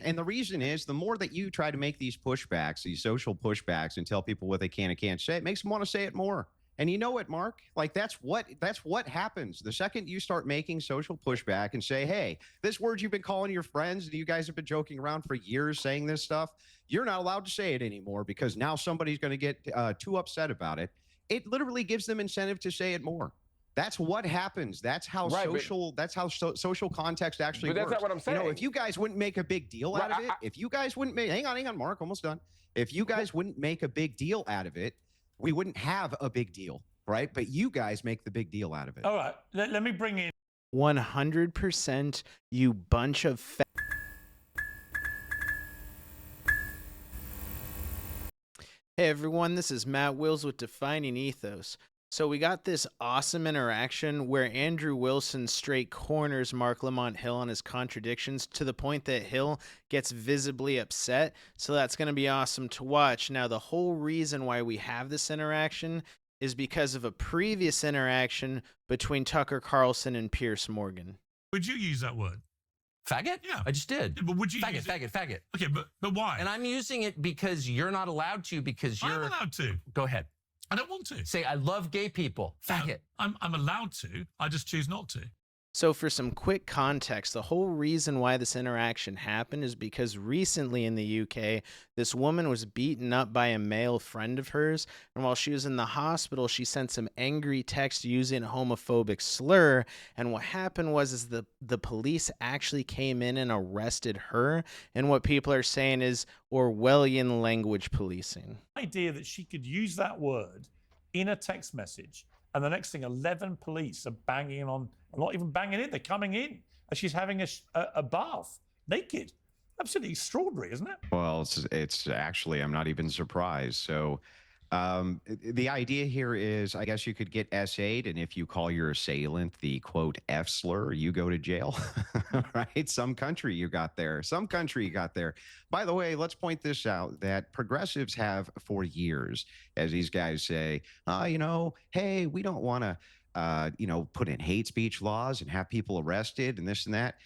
And the reason is the more that you try to make these pushbacks, these social pushbacks, and tell people what they can and can't say, it makes them want to say it more. And you know what, Mark? Like that's what happens. The second you start making social pushback and say, hey, this word you've been calling your friends, and you guys have been joking around for years saying this stuff, you're not allowed to say it anymore because now somebody's going to get too upset about it. It literally gives them incentive to say it more. That's what happens. That's how social context actually works. But that's not what I'm saying. If you guys wouldn't make a big deal out of it, if you guys wouldn't make, hang on, Mark, almost done. If you guys wouldn't make a big deal out of it, we wouldn't have a big deal, right? But you guys make the big deal out of it. All right, let me bring in 100%, you bunch of Hey everyone, this is Matt Wills with Defining Ethos. So we got this awesome interaction where Andrew Wilson straight corners Mark Lamont Hill on his contradictions to the point that Hill gets visibly upset. So that's going to be awesome to watch. Now, the whole reason why we have this interaction is because of a previous interaction between Tucker Carlson and Piers Morgan. Would you use that word? Faggot? Yeah. I just did. Yeah, but would you faggot, use it? faggot. Okay, but why? And I'm using it because you're not allowed to, because you're... I'm allowed to. Go ahead. I don't want to. Say, I love gay people. Faggot. I'm allowed to. I just choose not to. So for some quick context, the whole reason why this interaction happened is because recently in the UK, this woman was beaten up by a male friend of hers, and while she was in the hospital, she sent some angry text using a homophobic slur, and what happened was the police actually came in and arrested her, and what people are saying is Orwellian language policing. the idea that she could use that word in a text message, and the next thing, 11 police are banging on, not even banging in, they're coming in, and she's having a bath, naked. Absolutely extraordinary, isn't it? Well, it's actually, I'm not even surprised. So the idea here is, I guess you could get SA'd, and if you call your assailant the quote F slur, you go to jail, right? Some country you got there. By the way, let's point this out, that progressives have for years, as these guys say, hey, we don't want to put in hate speech laws and have people arrested and this and that.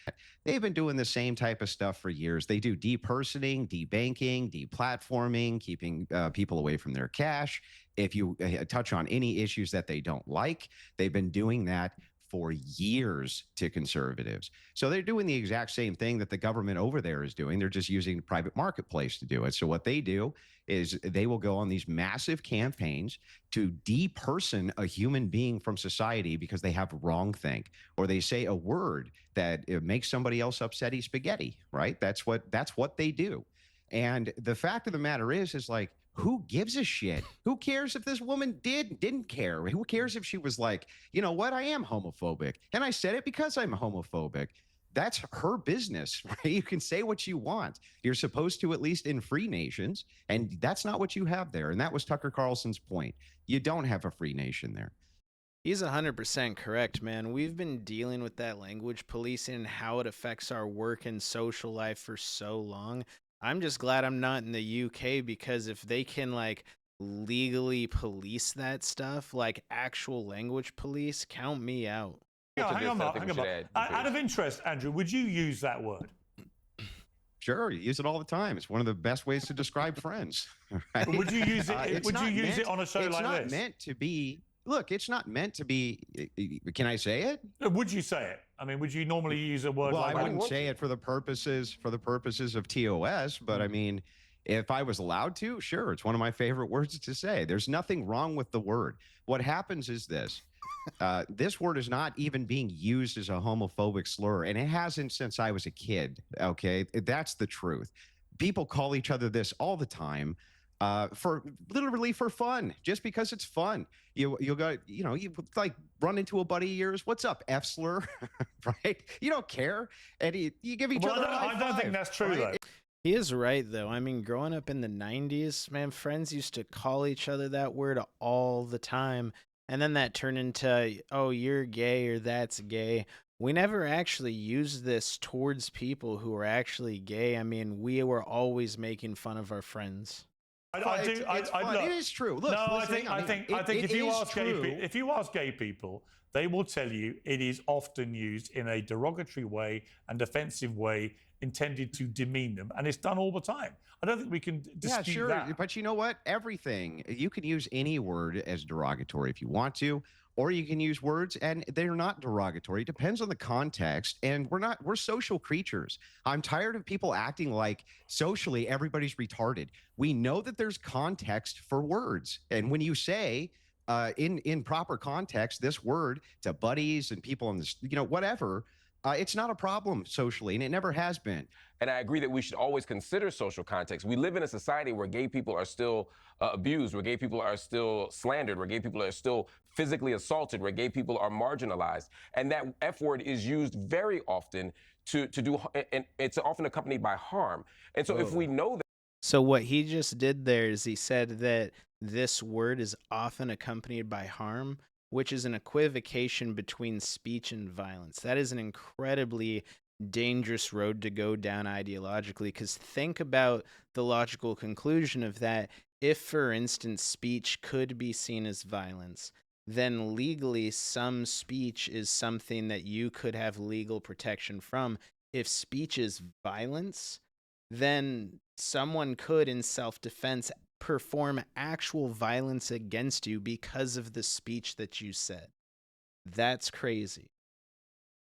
They've been doing the same type of stuff for years. They do depersoning, debanking, deplatforming, keeping people away from their cash. If you touch on any issues that they don't like, they've been doing that for years to conservatives. So they're doing the exact same thing that the government over there is doing. They're just using the private marketplace to do it. So what they do is they will go on these massive campaigns to deperson a human being from society because they have wrongthink, or they say a word that it makes somebody else upsetty spaghetti, right? That's what they do. And the fact of the matter is like, who gives a shit? Who cares if this woman didn't care? Who cares if she was like, you know what, I am homophobic, and I said it because I'm homophobic. That's her business, right? You can say what you want. You're supposed to, at least in free nations, and that's not what you have there. And that was Tucker Carlson's point. You don't have a free nation there. He's 100% correct, man. We've been dealing with that language policing and how it affects our work and social life for so long. I'm just glad I'm not in the UK, because if they can legally police that stuff, like actual language police, count me out. Hang on, Mark. Out of interest, Andrew, would you use that word? Sure, you use it all the time. It's one of the best ways to describe friends. Right? But would you use it? Would you use it on a show like this? It's not meant to be. Look, it's not meant to be. Can I say it? Would you say it? I mean, would you normally use a word well, like that? Well, I wouldn't say it for the purposes of TOS, but I mean, if I was allowed to, sure, it's one of my favorite words to say. There's nothing wrong with the word. What happens is this. This word is not even being used as a homophobic slur, and it hasn't since I was a kid, okay? That's the truth. People call each other this all the time. For literally for fun, just because it's fun. You'll go, you like run into a buddy of yours. What's up, F slur? Right? You don't care, and you give each other. I don't think that's true, though. He is right, though. I mean, growing up in the 90s, man, friends used to call each other that word all the time, and then that turned into, oh, you're gay or that's gay. We never actually used this towards people who were actually gay. I mean, we were always making fun of our friends. It is true. Look, no, listen, I think if you ask gay people, they will tell you it is often used in a derogatory way and offensive way intended to demean them, and it's done all the time. I don't think we can dispute Yeah, sure. that. But you know what? Everything, you can use any word as derogatory if you want to, or you can use words and they're not derogatory. It depends on the context. And we're social creatures. I'm tired of people acting like socially everybody's retarded. We know that there's context for words. And when you say, in proper context, this word to buddies and people on this, whatever, it's not a problem socially, and it never has been. And I agree that we should always consider social context. We live in a society where gay people are still abused, where gay people are still slandered, where gay people are still physically assaulted, where gay people are marginalized. And that F word is used very often to do, and it's often accompanied by harm. And so if we know that. So what he just did there is he said that this word is often accompanied by harm, which is an equivocation between speech and violence. That is an incredibly dangerous road to go down ideologically, because think about the logical conclusion of that. If, for instance, speech could be seen as violence, then legally some speech is something that you could have legal protection from. If speech is violence, then someone could, in self-defense, perform actual violence against you because of the speech that you said. That's crazy.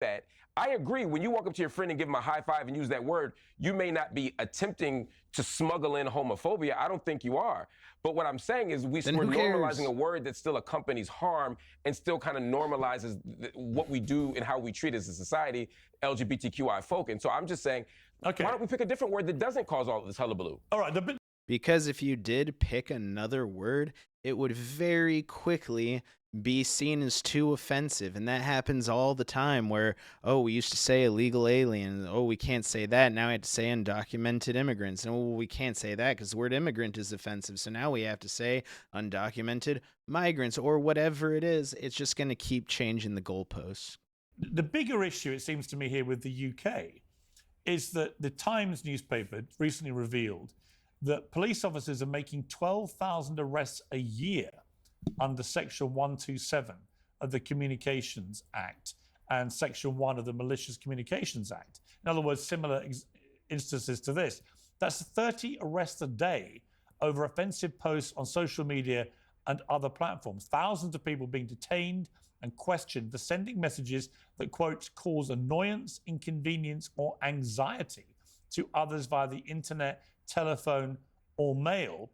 That I agree. When you walk up to your friend and give him a high five and use that word, you may not be attempting to smuggle in homophobia. I don't think you are. But what I'm saying is we're normalizing a word that still accompanies harm and still kind of normalizes what we do and how we treat as a society, LGBTQI folk. And so I'm just saying, okay, why don't we pick a different word that doesn't cause all of this hullabaloo? All right. Because if you did pick another word, it would very quickly be seen as too offensive. And that happens all the time where, oh, we used to say illegal alien. Oh, we can't say that. Now I have to say undocumented immigrants. And oh, we can't say that because the word immigrant is offensive. So now we have to say undocumented migrants or whatever it is. It's just going to keep changing the goalposts. The bigger issue, it seems to me, here with the UK is that the Times newspaper recently revealed that police officers are making 12,000 arrests a year under Section 127 of the Communications Act and Section 1 of the Malicious Communications Act. In other words, similar instances to this. That's 30 arrests a day over offensive posts on social media and other platforms. Thousands of people being detained and questioned for sending messages that, quote, cause annoyance, inconvenience, or anxiety to others via the internet, telephone, or mail.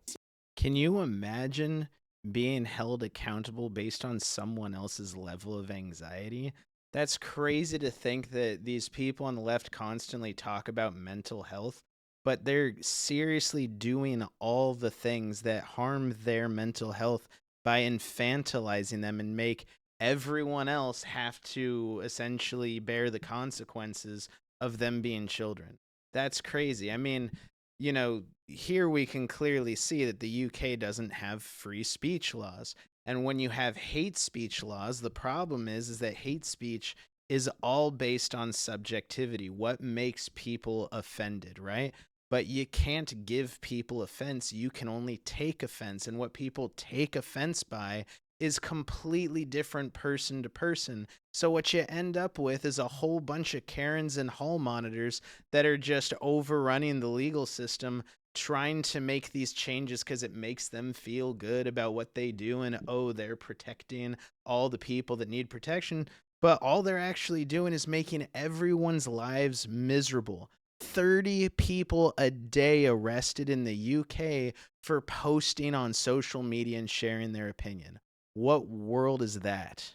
Can you imagine being held accountable based on someone else's level of anxiety? That's crazy to think that these people on the left constantly talk about mental health, but they're seriously doing all the things that harm their mental health by infantilizing them and make everyone else have to essentially bear the consequences of them being children. That's crazy. I mean, you know, here we can clearly see that the UK doesn't have free speech laws. And when you have hate speech laws, the problem is that hate speech is all based on subjectivity, what makes people offended, right? But you can't give people offense. You can only take offense. And what people take offense by is completely different person to person. So what you end up with is a whole bunch of Karens and hall monitors that are just overrunning the legal system, trying to make these changes because it makes them feel good about what they do, and oh, they're protecting all the people that need protection. But all they're actually doing is making everyone's lives miserable. 30 people a day arrested in the UK for posting on social media and sharing their opinion. What world is that?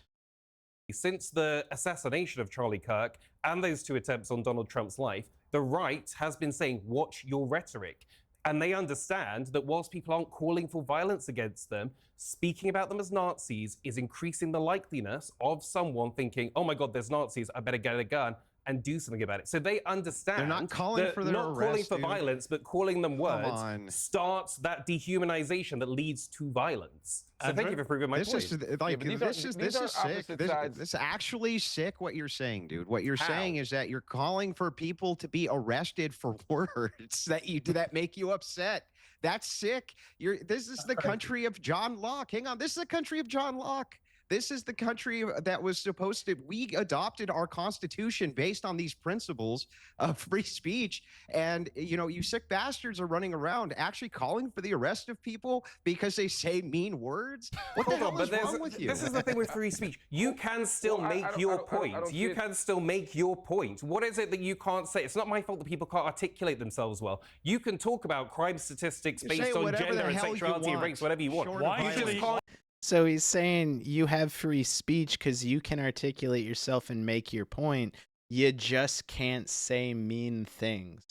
Since the assassination of Charlie Kirk and those two attempts on Donald Trump's life, the right has been saying, watch your rhetoric. And they understand that whilst people aren't calling for violence against them, speaking about them as Nazis is increasing the likeliness of someone thinking, oh my God, there's Nazis, I better get a gun and do something about it. So they understand they're not calling for their not arrest, calling for violence, but calling them words starts that dehumanization that leads to violence. So thank you for proving my point. This is sick. This is actually sick what you're saying, dude. What you're saying is that you're calling for people to be arrested for words that make you upset. That's sick. This is the country of John Locke. Hang on. This is the country of John Locke. This is the country that was supposed to, we adopted our constitution based on these principles of free speech. And, you sick bastards are running around actually calling for the arrest of people because they say mean words. What the hell is wrong with you? This is the thing with free speech. You can still make your point. You can still make your point. What is it that you can't say? It's not my fault that people can't articulate themselves well. You can talk about crime statistics based on gender and sexuality and race, whatever you want. Why You just can't. So he's saying you have free speech because you can articulate yourself and make your point. You just can't say mean things.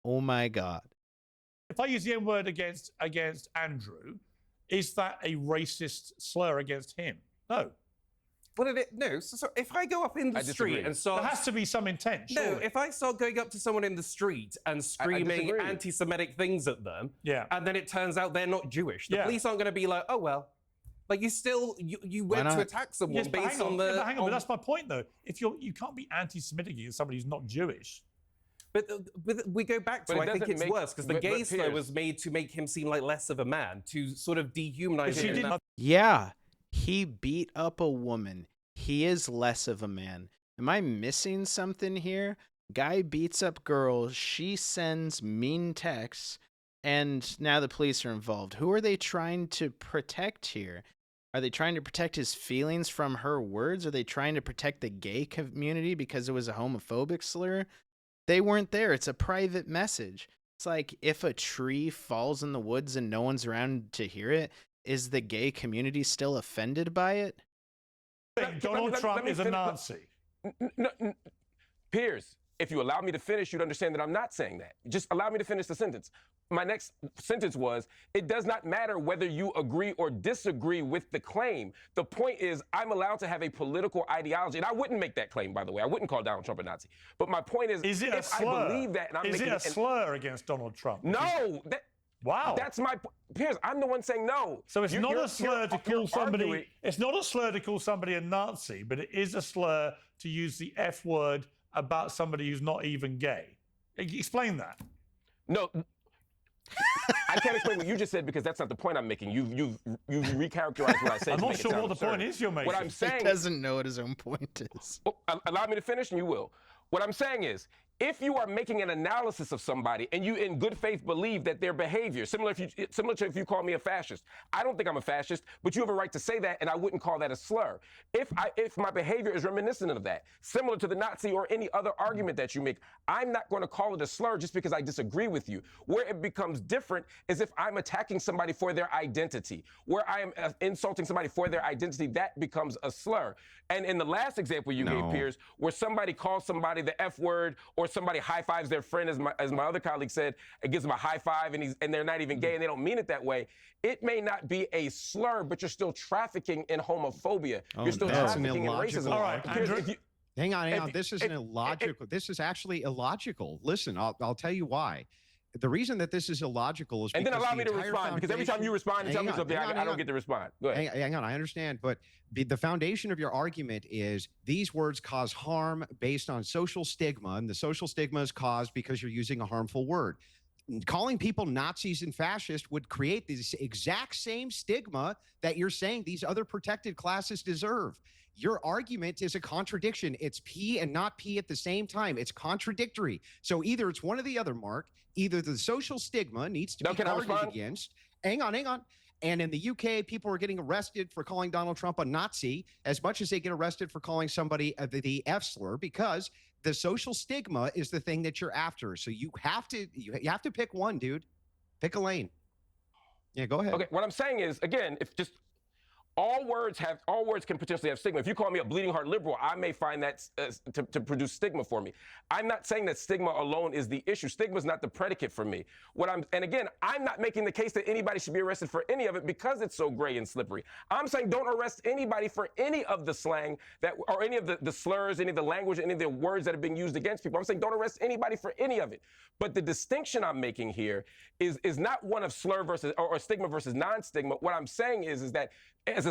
Oh my God. If I use the N-word against Andrew, is that a racist slur against him? No. No. So if I go up in the street and start... There has to be some intent, No, surely. if I start going up to someone in the street and screaming anti-Semitic things at them, and then it turns out they're not Jewish, the police aren't going to be like, oh, well. Like, you went to attack someone based on the... hang on, but that's my point, though. If you can't be anti-Semitic against somebody who's not Jewish. But we go back to, I think it's worse, because the gay slur was made to make him seem like less of a man, to sort of dehumanize him. Yeah, he beat up a woman. He is less of a man. Am I missing something here? Guy beats up girl, she sends mean texts, and now the police are involved. Who are they trying to protect here? Are they trying to protect his feelings from her words? Are they trying to protect the gay community because it was a homophobic slur? They weren't there. It's a private message. It's like if a tree falls in the woods and no one's around to hear it, is the gay community still offended by it? Donald Trump is a Nazi. Piers, if you allow me to finish, you'd understand that I'm not saying that. Just allow me to finish the sentence. My next sentence was, it does not matter whether you agree or disagree with the claim. The point is, I'm allowed to have a political ideology. And I wouldn't make that claim, by the way. I wouldn't call Donald Trump a Nazi. But my point is it a slur? I believe that, and I'm is making it a slur against Donald Trump? No. Wow. That's my Piers, I'm the one saying no. So it's not a slur to call somebody. It's not a slur to call somebody a Nazi, but it is a slur to use the F word about somebody who's not even gay. Explain that. No. I can't explain what you just said because that's not the point I'm making. You've recharacterized what I said. I'm not sure what the point is you're making. What I'm saying, he doesn't know what his own point is. Allow me to finish, and you will. What I'm saying is, if you are making an analysis of somebody and you in good faith believe that their behavior, similar to if you call me a fascist, I don't think I'm a fascist, but you have a right to say that, and I wouldn't call that a slur. If my behavior is reminiscent of that, similar to the Nazi or any other argument that you make, I'm not going to call it a slur just because I disagree with you. Where it becomes different is if I'm attacking somebody for their identity. Where I am insulting somebody for their identity, that becomes a slur. And in the last example you gave, Piers, where somebody calls somebody the F word or somebody high-fives their friend, as my other colleague said, it gives them a high five and they're not even gay and they don't mean it that way, it may not be a slur, but you're still trafficking in homophobia. You're still trafficking in racism. All right, hang on. This isn't illogical. This is actually illogical. Listen, I'll tell you why. The reason that this is illogical is because then allow me to respond, because every time you respond and tell me something, I don't get to respond. Go ahead. Hang on, I understand, but the foundation of your argument is these words cause harm based on social stigma, and the social stigma is caused because you're using a harmful word. Calling people Nazis and fascists would create this exact same stigma that you're saying these other protected classes deserve. Your argument is a contradiction. It's P and not P at the same time. It's contradictory. So either it's one or the other, Mark. Either the social stigma needs to be guarded against. Hang on. And in the UK, people are getting arrested for calling Donald Trump a Nazi as much as they get arrested for calling somebody the F slur, because the social stigma is the thing that you're after. So you have to pick one, dude. Pick a lane. Yeah, go ahead. Okay, what I'm saying is, again, if just all words can potentially have stigma. If you call me a bleeding heart liberal, I may find that to produce stigma for me. I'm not saying that stigma alone is the issue. Stigma is not the predicate for me. And again, I'm not making the case that anybody should be arrested for any of it because it's so gray and slippery. I'm saying don't arrest anybody for any of the slang or any of the slurs, any of the language, any of the words that are being used against people. I'm saying don't arrest anybody for any of it. But the distinction I'm making here is not one of slur versus or stigma versus non-stigma. What I'm saying is that as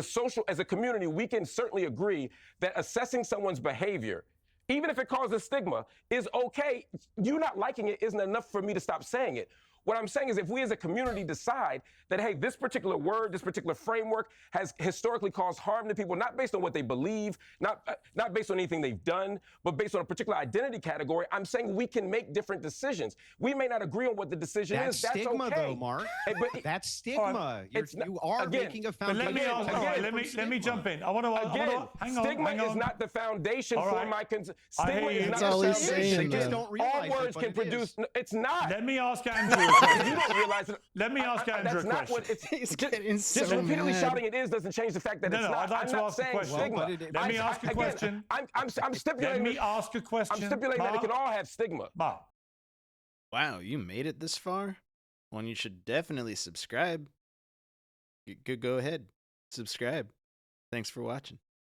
a community, we can certainly agree that assessing someone's behavior, even if it causes stigma, is okay. You not liking it isn't enough for me to stop saying it. What I'm saying is if we as a community decide that, hey, this particular word, this particular framework has historically caused harm to people, not based on what they believe, not based on anything they've done, but based on a particular identity category, I'm saying we can make different decisions. We may not agree on what the decision That's is. That's stigma, okay. though, Mark. But That's stigma. You are again, making a But let me foundation. ask, all right, let me jump in. I want to hang on. Stigma hang on. is not the foundation All for right. my I stigma hear is you. not That's all the he's foundation. saying, They just though. don't realize All it, words but can it produce. is. No, it's not. Let me ask Andrew a you question. don't realize it. Let me ask Andrew That's a not question. what it's. He's just getting so repeatedly mad. shouting it is doesn't change the fact that No, it's no, not. I'd like I'm to not ask a saying question. stigma. Well, but Let me ask a question. I'm stipulating. Let me ask a question. I'm stipulating that it can all have stigma. Mark. Wow, you made it this far? Well, you should definitely subscribe. Go ahead. Subscribe. Thanks for watching.